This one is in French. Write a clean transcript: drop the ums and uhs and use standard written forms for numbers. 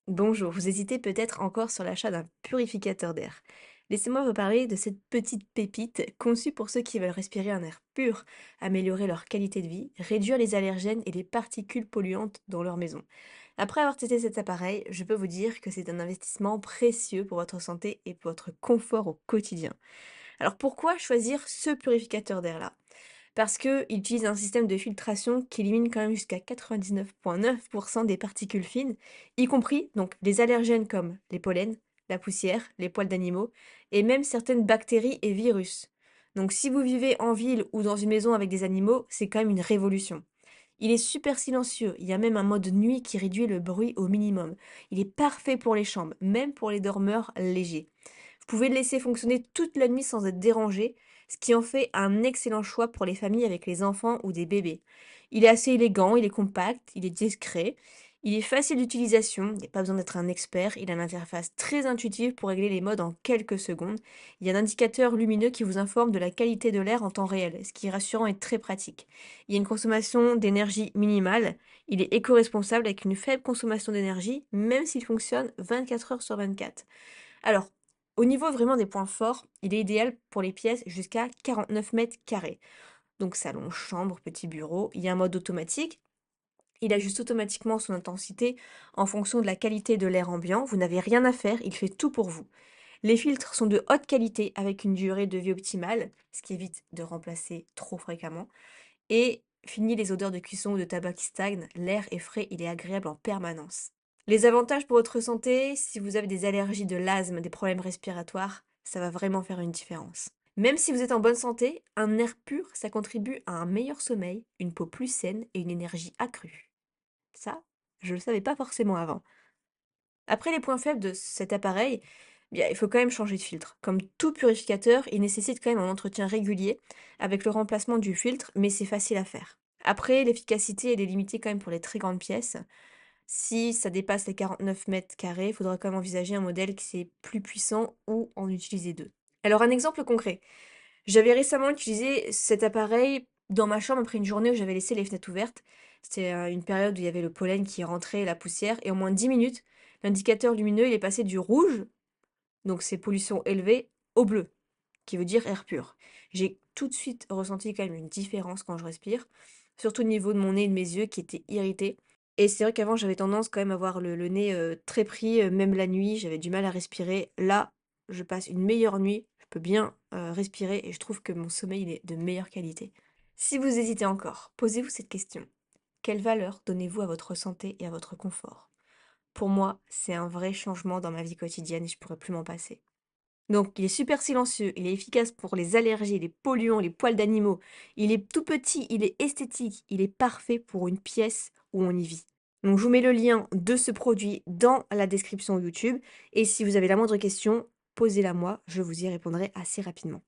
Bonjour, vous hésitez peut-être encore sur l'achat d'un purificateur d'air. Laissez-moi vous parler de cette petite pépite conçue pour ceux qui veulent respirer un air pur, améliorer leur qualité de vie, réduire les allergènes et les particules polluantes dans leur maison. Après avoir testé cet appareil, je peux vous dire que c'est un investissement précieux pour votre santé et pour votre confort au quotidien. Alors pourquoi choisir ce purificateur d'air-là? Parce qu'il utilise un système de filtration qui élimine quand même jusqu'à 99,9% des particules fines, y compris donc les allergènes comme les pollens, la poussière, les poils d'animaux et même certaines bactéries et virus. Donc si vous vivez en ville ou dans une maison avec des animaux, c'est quand même une révolution. Il est super silencieux, il y a même un mode nuit qui réduit le bruit au minimum. Il est parfait pour les chambres, même pour les dormeurs légers. Vous pouvez le laisser fonctionner toute la nuit sans être dérangé, ce qui en fait un excellent choix pour les familles avec les enfants ou des bébés. Il est assez élégant, il est compact, il est discret, il est facile d'utilisation, il n'y a pas besoin d'être un expert, il a une interface très intuitive pour régler les modes en quelques secondes. Il y a un indicateur lumineux qui vous informe de la qualité de l'air en temps réel, ce qui est rassurant et très pratique. Il y a une consommation d'énergie minimale, il est éco-responsable avec une faible consommation d'énergie, même s'il fonctionne 24 heures sur 24. Alors, au niveau vraiment des points forts, il est idéal pour les pièces jusqu'à 49 mètres carrés. Donc salon, chambre, petit bureau. Il y a un mode automatique. Il ajuste automatiquement son intensité en fonction de la qualité de l'air ambiant. Vous n'avez rien à faire, il fait tout pour vous. Les filtres sont de haute qualité avec une durée de vie optimale, ce qui évite de remplacer trop fréquemment. Et fini les odeurs de cuisson ou de tabac qui stagnent, l'air est frais, il est agréable en permanence. Les avantages pour votre santé, si vous avez des allergies, de l'asthme, des problèmes respiratoires, ça va vraiment faire une différence. Même si vous êtes en bonne santé, un air pur, ça contribue à un meilleur sommeil, une peau plus saine et une énergie accrue. Ça, je ne le savais pas forcément avant. Après les points faibles de cet appareil, bien, il faut quand même changer de filtre. Comme tout purificateur, il nécessite quand même un entretien régulier avec le remplacement du filtre, mais c'est facile à faire. Après, l'efficacité elle est limitée quand même pour les très grandes pièces. Si ça dépasse les 49 mètres carrés, il faudra quand même envisager un modèle qui est plus puissant ou en utiliser deux. Alors un exemple concret. J'avais récemment utilisé cet appareil dans ma chambre après une journée où j'avais laissé les fenêtres ouvertes. C'était une période où il y avait le pollen qui rentrait, et la poussière, et en moins de 10 minutes, l'indicateur lumineux il est passé du rouge, donc c'est pollution élevée, au bleu, qui veut dire air pur. J'ai tout de suite ressenti quand même une différence quand je respire, surtout au niveau de mon nez et de mes yeux qui étaient irrités. Et c'est vrai qu'avant j'avais tendance quand même à avoir le nez très pris, même la nuit, j'avais du mal à respirer. Là, je passe une meilleure nuit, je peux bien respirer et je trouve que mon sommeil il est de meilleure qualité. Si vous hésitez encore, posez-vous cette question. Quelle valeur donnez-vous à votre santé et à votre confort? Pour moi, c'est un vrai changement dans ma vie quotidienne et je pourrais plus m'en passer. Donc, il est super silencieux, il est efficace pour les allergies, les polluants, les poils d'animaux. Il est tout petit, il est esthétique, il est parfait pour une pièce où on y vit. Donc, je vous mets le lien de ce produit dans la description YouTube. Et si vous avez la moindre question, posez-la moi, je vous y répondrai assez rapidement.